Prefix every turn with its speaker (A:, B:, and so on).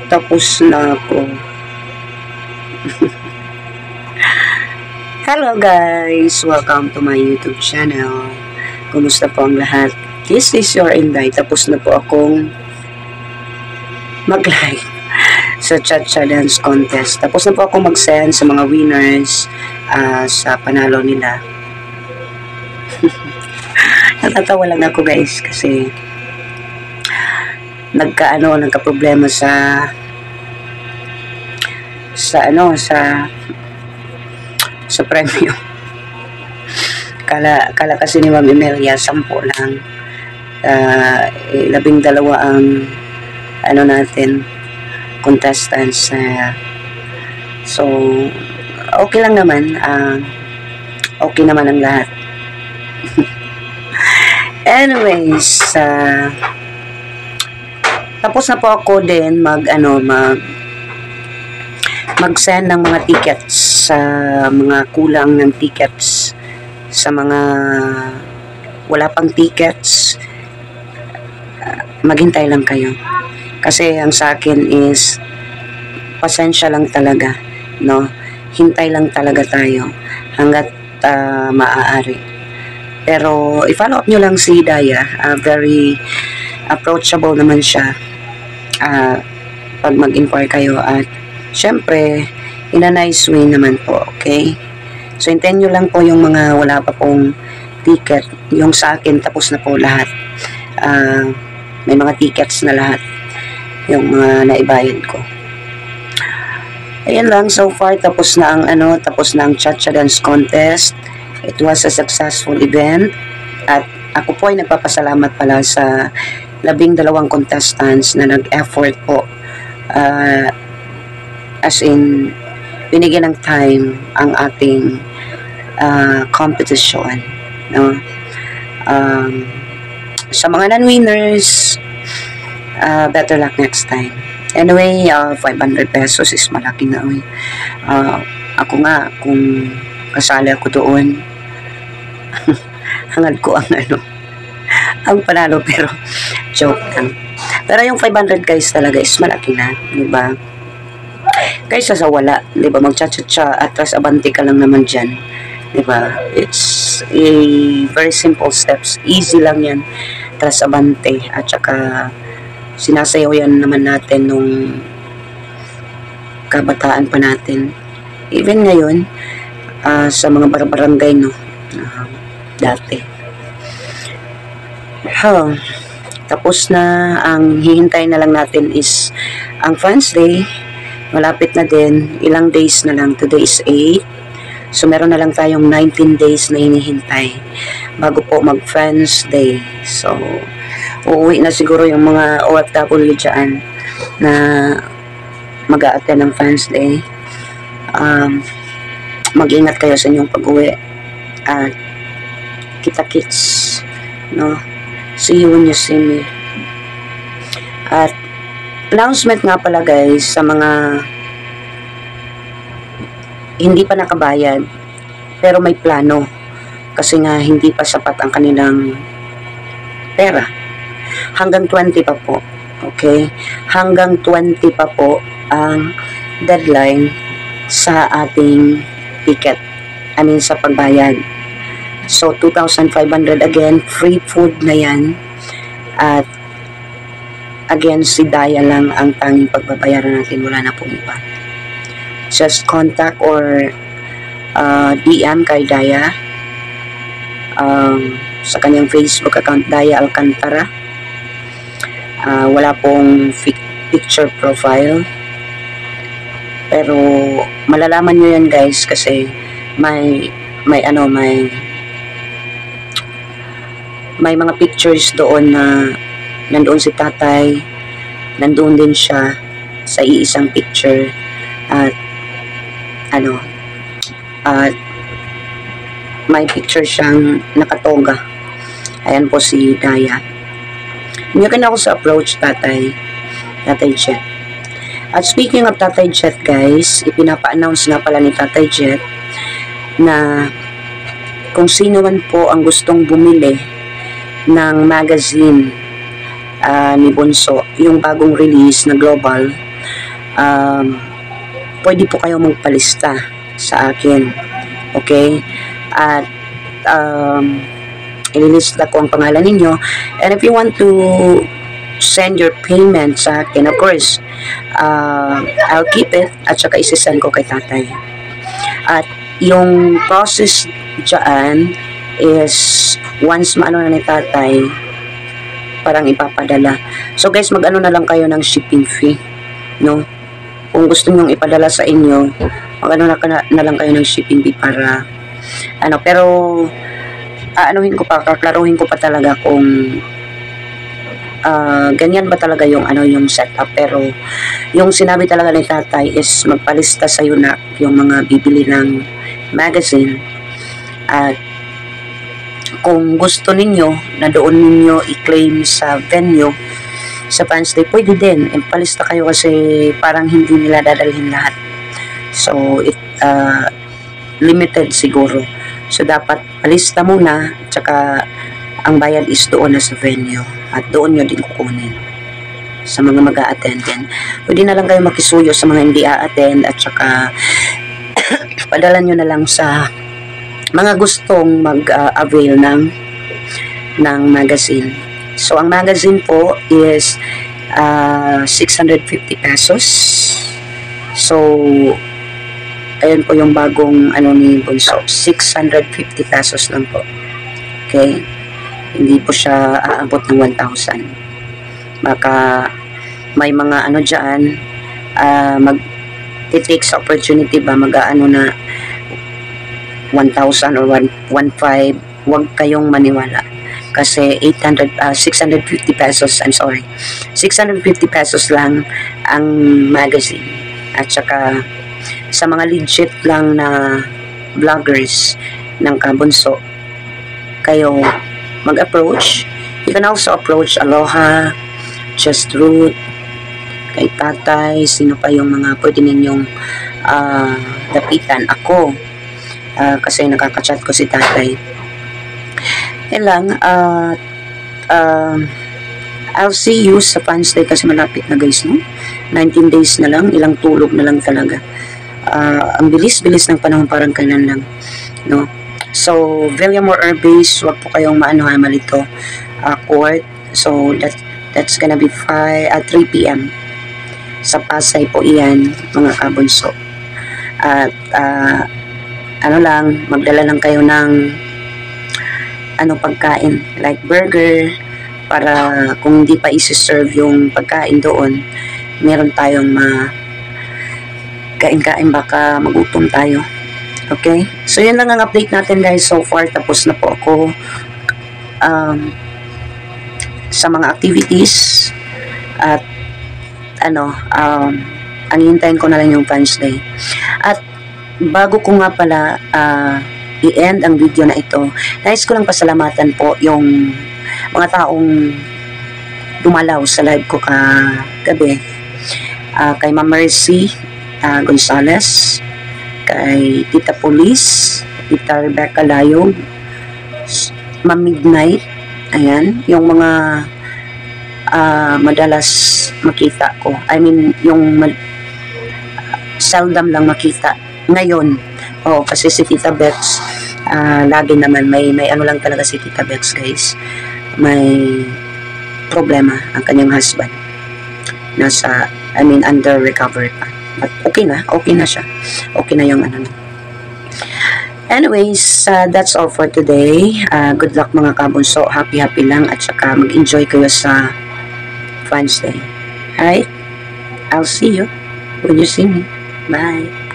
A: Tapos na ako. Hello guys! Welcome to my YouTube channel. Kumusta po ang lahat? This is your Inday. Tapos na po akong mag-live sa Cha-Cha Dance Contest. Tapos na po akong mag-send sa mga winners sa panalo nila. Natatawa lang ako guys kasi nagka-problema sa premyo. Kala kasi ni Ma'am Emelia 10 lang. 12 ang natin contestants. So okay lang naman. Okay naman ang lahat. Anyways, tapos na po ako din mag-send ng mga tickets sa mga kulang ng tickets, sa mga wala pang tickets. Maghintay lang kayo kasi ang sa akin is pasensya lang talaga, no? Hintay lang talaga tayo hanggat maaari. Pero i-follow up nyo lang si Daya. Very approachable naman siya pag mag-inquire kayo, at syempre in a nice way naman po, okay? So hintayin nyo lang po yung mga wala pa pong ticket. Yung sa akin tapos na po lahat. May mga tickets na lahat yung mga naibayad ko. Ayan lang, so far tapos na ang Cha-Cha Dance Contest. It was a successful event at ako po ay nagpapasalamat pala sa 12 contestants na nag-effort po, as in binigyan ng time ang ating competition, no? Sa mga non-winners, better luck next time. Anyway, 500 pesos is malaki na. Ako nga, kung kasali ako doon, hangad ko ang panalo, pero joke lang. Pero yung 500 guys talaga is malaki na, diba? Kaysa sa wala, diba? Mag-cha-cha-cha at tras abante ka lang naman dyan, diba? It's a very simple steps. Easy lang yan, tras abante. At saka sinasayaw yan naman natin nung kabataan pa natin. Even ngayon, sa mga barangay, no? Dati. Tapos na, ang hihintay na lang natin is ang Fans Day. Malapit na din, ilang days na lang. Today is 8. So meron na lang tayong 19 days na hinihintay bago po mag Fans Day. So uuwi na siguro yung mga OFW dyan na mag-a-attend ng Fans Day. Mag-ingat kayo sa inyong pag-uwi at kita-kits, no? See you when you see me. At announcement nga pala guys, sa mga hindi pa nakabayad pero may plano kasi nga hindi pa sapat ang kanilang pera, hanggang 20 pa po, okay? Hanggang 20 pa po ang deadline sa ating ticket, sa pagbayad. So 2,500 again, free food na yan. At again, si Daya lang ang tanging pagbabayaran natin, wala na pong iba. Just contact or DM kay Daya sa kanyang Facebook account, Daya Alcantara. Wala pong picture profile, pero malalaman nyo yan guys kasi may mga pictures doon na nandoon si tatay, nandoon din siya sa iisang picture, at may picture siyang nakatoga. Ayan po si Daya. Hinyakin ako sa approach Tatay Jet. At speaking of Tatay Jet guys, ipinapa-announce nga pala ni Tatay Jet na kung sino man po ang gustong bumili ng magazine ni Bunso, yung bagong release na Global, pwede po kayo magpalista sa akin. Okay? At ililista ko ang pangalan ninyo. And if you want to send your payment sa akin, of course, I'll keep it at saka isisend ko kay tatay. At yung process dyan is once maano na ni tatay, parang ipapadala. So guys, mag-ano na lang kayo ng shipping fee, no? Kung gusto nyong ipadala sa inyo, mag-ano na lang kayo ng shipping fee para ano, pero kaklaruhin ko pa talaga kung ganyan ba talaga yung yung setup. Pero yung sinabi talaga ni tatay is magpalista sa'yo na yung mga bibili ng magazine. At kung gusto ninyo na doon ninyo i-claim sa venue sa Fans Day, pwede din. Palista kayo kasi parang hindi nila dadalhin lahat. So, limited siguro. So, dapat palista muna, tsaka ang bayad is doon na sa venue. At doon nyo din kukunin sa mga mag-a-attend din. Pwede na lang kayo makisuyo sa mga hindi a-attend at tsaka padala nyo na lang sa mga gustong mag-avail ng magazine. So, ang magazine po is 650 pesos. So, ayun po yung bagong ni Bunso. 650 pesos lang po. Okay? Hindi po siya aabot ng 1,000. Baka may mga dyan, mag-take sa opportunity ba, mag-ano na 1,000 or 1,500, huwag kayong maniwala. Kasi 650 pesos, 650 pesos lang ang magazine. At saka sa mga legit lang na vloggers ng Kabunso, kayo mag-approach. You can also approach Aloha, Just Root, kay tatay, sino pa yung mga pwede ninyong lapitan. Ako, kasi nakaka-chat ko si tatay. Yan lang, I'll see you sa Fans Day kasi malapit na guys, no? 19 days na lang, ilang tulog na lang talaga. Ang bilis-bilis ng panahon, parang kailan lang, no? So, Villamor Air Base, wag po kayong malito, court. So, that's gonna be 3 p.m. Sa Pasay po iyan, mga Kabunso. At, magdala lang kayo ng pagkain, like burger, para kung hindi pa isi-serve yung pagkain doon, meron tayong kain-kain, baka magutom tayo. Okay? So, yun lang ang update natin guys. So far, tapos na po ako sa mga activities. At ang hintayin ko na lang yung Fans Day. At bago ko nga pala i-end ang video na ito, nais ko lang pasalamatan po yung mga taong dumalaw sa live ko kagabi. Kay Ma'am Mercy Gonzales, kay Tita Police, Tita Rebecca Layog, Ma'am Midnight, ayan, yung mga madalas makita ko. I mean, yung seldom lang makita. Ngayon, kasi si Tita Bex, lagi naman, may lang talaga si Tita Bex guys. May problema ang kanyang husband. Under recovery pa. But okay na siya. Okay na yung Anyways, that's all for today. Good luck mga Kabunso. Happy lang at saka mag-enjoy kayo sa Fans Day. Alright? I'll see you when you see me. Bye.